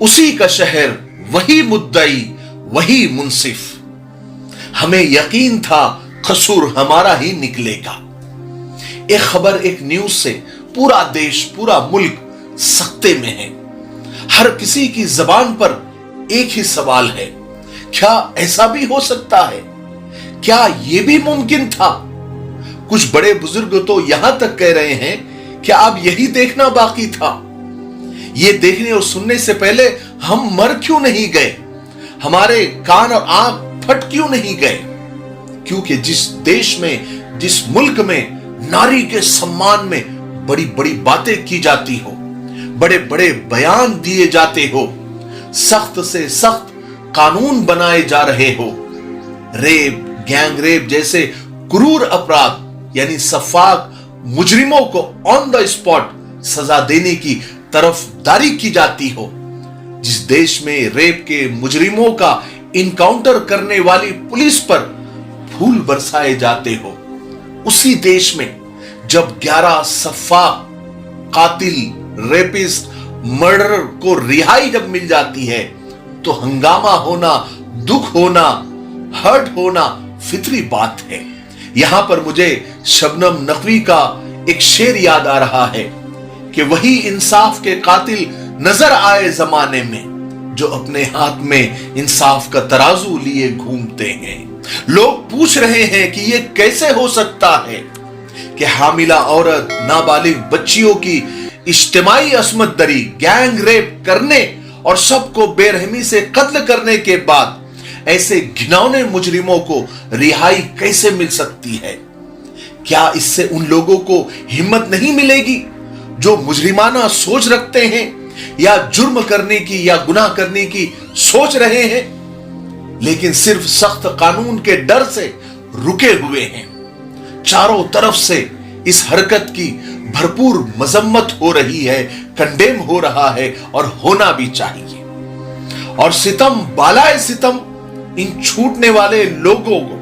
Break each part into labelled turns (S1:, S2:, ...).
S1: उसी का शहर, वही मुद्दई, वही मुंसिफ। हमें यकीन था कसूर हमारा ही निकलेगा। एक खबर, एक न्यूज से पूरा देश, पूरा मुल्क सख्ते में है। हर किसी की जबान पर एक ही सवाल है, क्या ऐसा भी हो सकता है? क्या यह भी मुमकिन था? कुछ बड़े बुजुर्ग तो यहां तक कह रहे हैं कि अब यही देखना बाकी था। ये देखने और सुनने से पहले हम मर क्यों नहीं गए? हमारे कान और आंख फट क्यों नहीं गए? क्योंकि जिस देश में, जिस मुल्क में नारी के सम्मान में बड़ी बड़ी बातें की जाती हो, बड़े बड़े बयान दिए जाते हो, सख्त से सख्त कानून बनाए जा रहे हो, रेप, गैंग रेप जैसे क्रूर अपराध यानी सफाक मुजरिमों को ऑन द स्पॉट सजा देने की तरफदारी की जाती हो, जिस देश में रेप के मुजरिमों का इनकाउंटर करने वाली पुलिस पर फूल बरसाए जाते हो, उसी देश में जब 11 सफाक कातिल, रेपिस्ट, मर्डर को रिहाई जब मिल जाती है तो हंगामा होना, दुख होना, हर्ट होना फितरी बात है। यहां पर मुझे शबनम नकवी का एक शेर याद आ रहा है कि वही इंसाफ के कातिल नजर आए जमाने में जो अपने हाथ में इंसाफ का तराजू लिए घूमते हैं। लोग पूछ रहे हैं कि ये कैसे हो सकता है कि हामिला औरत, नाबालिग बच्चियों की इज्तिमाई असमत दरी, गैंग रेप करने और सबको बेरहमी से कत्ल करने के बाद ऐसे घिनौने मुजरिमों को रिहाई कैसे मिल सकती है? क्या इससे उन लोगों को हिम्मत नहीं मिलेगी जो मुजरिमाना सोच रखते हैं या जुर्म करने की या गुनाह करने की सोच रहे हैं, लेकिन सिर्फ सख्त कानून के डर से रुके हुए हैं? चारों तरफ से इस हरकत की भरपूर मजम्मत हो रही है, कंडेम हो रहा है और होना भी चाहिए। और सितम, बालाए सितम इन छूटने वाले लोगों को,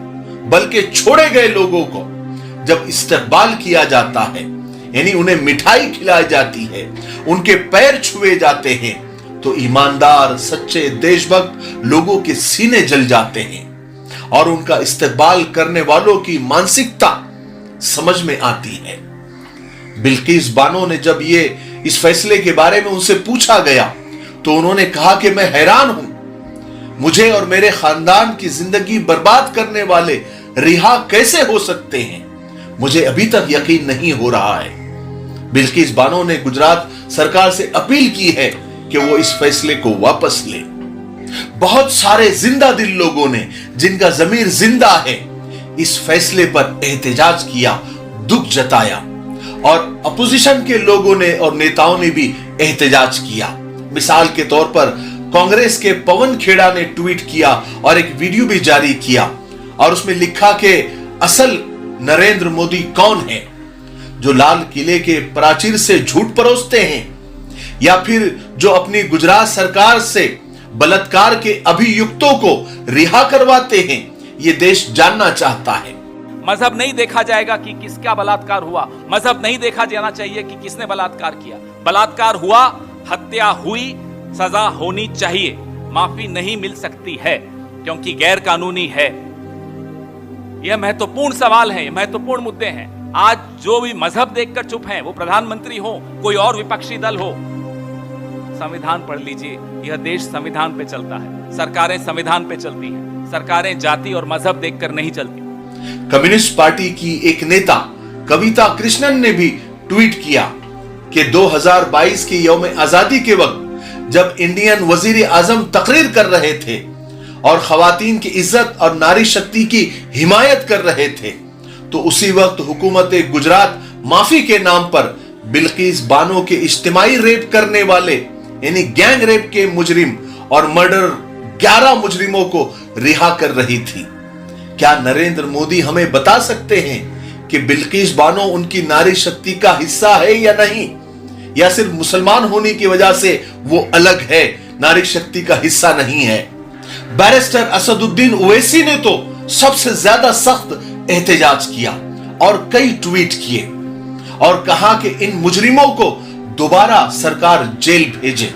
S1: बल्कि छोड़े गए लोगों को जब इस्तकबाल किया जाता है, यानी उन्हें मिठाई खिलाई जाती है, उनके पैर छुए जाते हैं, तो ईमानदार, सच्चे, देशभक्त लोगों के सीने जल जाते हैं और उनका इस्तकबाल करने वालों की मानसिकता समझ में आती है। बिल्किस बानो ने जब ये इस फैसले के बारे में उनसे पूछा गया तो उन्होंने कहा कि मैं हैरान हूं, मुझे और मेरे खानदान की जिंदगी बर्बाद करने वाले रिहा कैसे हो सकते हैं? मुझे अभी तक यकीन नहीं हो रहा है। बिल्किस बानो ने गुजरात सरकार से अपील की है कि वो इस फैसले को वापस ले। बहुत सारे जिंदा दिल लोगों ने, जिनका जमीर जिंदा है, इस फैसले पर एहतजाज किया, दुख जताया और अपोजिशन के लोगों ने और नेताओं ने भी एहतजाज किया। मिसाल के तौर पर कांग्रेस के पवन खेड़ा ने ट्वीट किया और एक वीडियो भी जारी किया और उसमें लिखा कि असल नरेंद्र मोदी कौन है, जो लाल किले के प्राचीर से झूठ परोसते हैं या फिर जो अपनी गुजरात सरकार से बलात्कार के अभियुक्तों को रिहा करवाते हैं? ये देश जानना चाहता है।
S2: मजहब नहीं देखा जाएगा कि किसका बलात्कार हुआ, मजहब नहीं देखा जाना चाहिए कि किसने बलात्कार किया। बलात्कार हुआ, हत्या हुई, सजा होनी चाहिए, माफी नहीं मिल सकती है क्योंकि गैर कानूनी है। यह महत्वपूर्ण सवाल है, महत्वपूर्ण मुद्दे हैं। आज जो भी मजहब देखकर चुप हैं, वो प्रधानमंत्री हो, कोई और विपक्षी दल हो, संविधान पढ़ लीजिए। यह देश संविधान पे चलता है, सरकारें संविधान पे चलती हैं, सरकारें जाति और मजहब देखकर नहीं चलती।
S1: कम्युनिस्ट पार्टी की एक नेता कविता कृष्णन ने भी ट्वीट किया कि 2022 की यौम आजादी के वक्त जब इंडियन वजीर आजम तकरीर कर रहे थे और खवातीन की इज्जत और नारी शक्ति की हिमायत कर रहे थे, तो उसी वक्त हुकूमत गुजरात माफी के नाम पर बिल्किस बानो के इज्तिमाई रेप करने वाले यानी गैंग रेप के मुजरिम और मर्डर 11 मुजरिमों को रिहा कर रही थी। क्या नरेंद्र मोदी हमें बता सकते हैं कि बिल्किस बानो उनकी नारी शक्ति का हिस्सा है या नहीं, या सिर्फ मुसलमान होने की वजह से वो अलग है, नारी शक्ति का हिस्सा नहीं है? बैरिस्टर असदुद्दीन ओवैसी ने तो سب سے زیادہ سخت احتجاج کیا اور کئی ٹویٹ کیے اور کہا کہ ان مجرموں کو دوبارہ سرکار جیل بھیجے.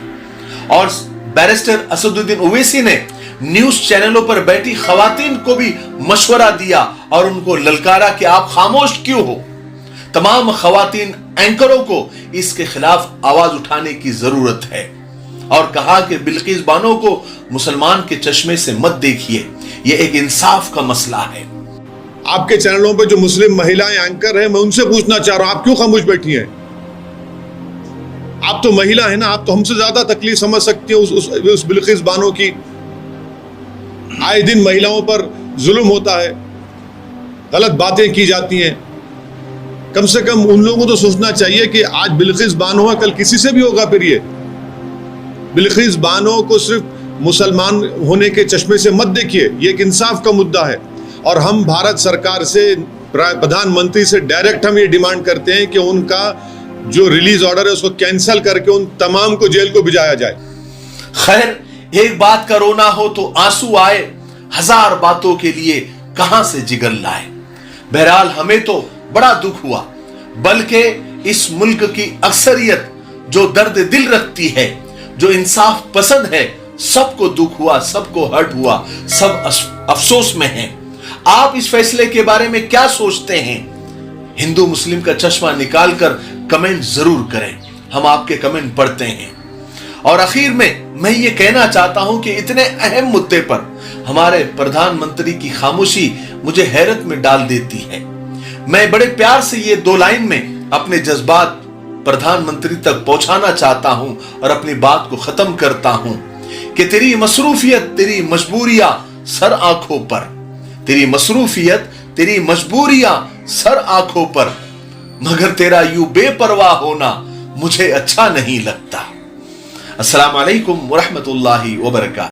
S1: اور بیرسٹر اسد الدین اویسی نے نیوز چینلوں پر بیٹھی خواتین کو بھی مشورہ دیا اور ان کو للکارا کہ آپ خاموش کیوں ہو. تمام خواتین اینکروں کو اس کے خلاف آواز اٹھانے کی ضرورت ہے اور کہا کہ بلقیس بانو کو مسلمان کے چشمے سے مت دیکھیے, یہ ایک انصاف کا مسئلہ ہے.
S3: آپ کے چینلوں پہ جو مسلم مہیلائیں اینکر ہیں, میں ان سے پوچھنا چاہ رہا ہوں آپ کیوں خاموش بیٹھی ہیں؟ آپ تو مہیلا ہیں نا, آپ تو ہم سے زیادہ تکلیف سمجھ سکتی ہیں اس بلقیس بانو کی. آئے دن مہیلاؤں پر ظلم ہوتا ہے, غلط باتیں کی جاتی ہیں. کم سے کم ان لوگوں کو تو سوچنا چاہیے کہ آج بلقیس بانو ہے, کل کسی سے بھی ہوگا. پھر یہ بلقیس بانو کو صرف مسلمان ہونے کے چشمے سے مت دیکھیے, یہ ایک انصاف کا مدعا ہے. اور ہم بھارت سرکار سے, پردھان منتری سے ڈائریکٹ ہم یہ ڈیمانڈ کرتے ہیں کہ ان کا جو ریلیز آرڈر ہے اس کو کینسل کر کے ان تمام کو جیل کو بھجایا جائے.
S1: خیر, ایک بات کا رونا ہو تو آنسو آئے, ہزار باتوں کے لیے کہاں سے جگر لائے. بہرحال ہمیں تو بڑا دکھ ہوا, بلکہ اس ملک کی اکثریت جو درد دل رکھتی ہے, جو انصاف پسند ہے, سب کو دکھ ہوا, سب کو ہرٹ ہوا, سب افسوس میں ہیں. آپ اس فیصلے کے بارے میں کیا سوچتے ہیں؟ ہندو مسلم کا چشمہ نکال کر کمنٹ ضرور کریں, ہم آپ کے کمنٹ پڑھتے ہیں. اور اخیر میں یہ کہنا چاہتا ہوں کہ اتنے اہم مدے پر ہمارے پردھان منتری کی خاموشی مجھے حیرت میں ڈال دیتی ہے. میں بڑے پیار سے یہ 2 لائن میں اپنے جذبات پردھان منتری تک پہنچانا چاہتا ہوں اور اپنی بات کو ختم کرتا ہوں کہ تیری مصروفیت, تیری مجبوریاں سر آنکھوں پر, تیری مصروفیت, تیری مجبوریاں سر آنکھوں پر, مگر تیرا یوں بے پرواہ ہونا مجھے اچھا نہیں لگتا. السلام علیکم ورحمۃ اللہ وبرکاتہ.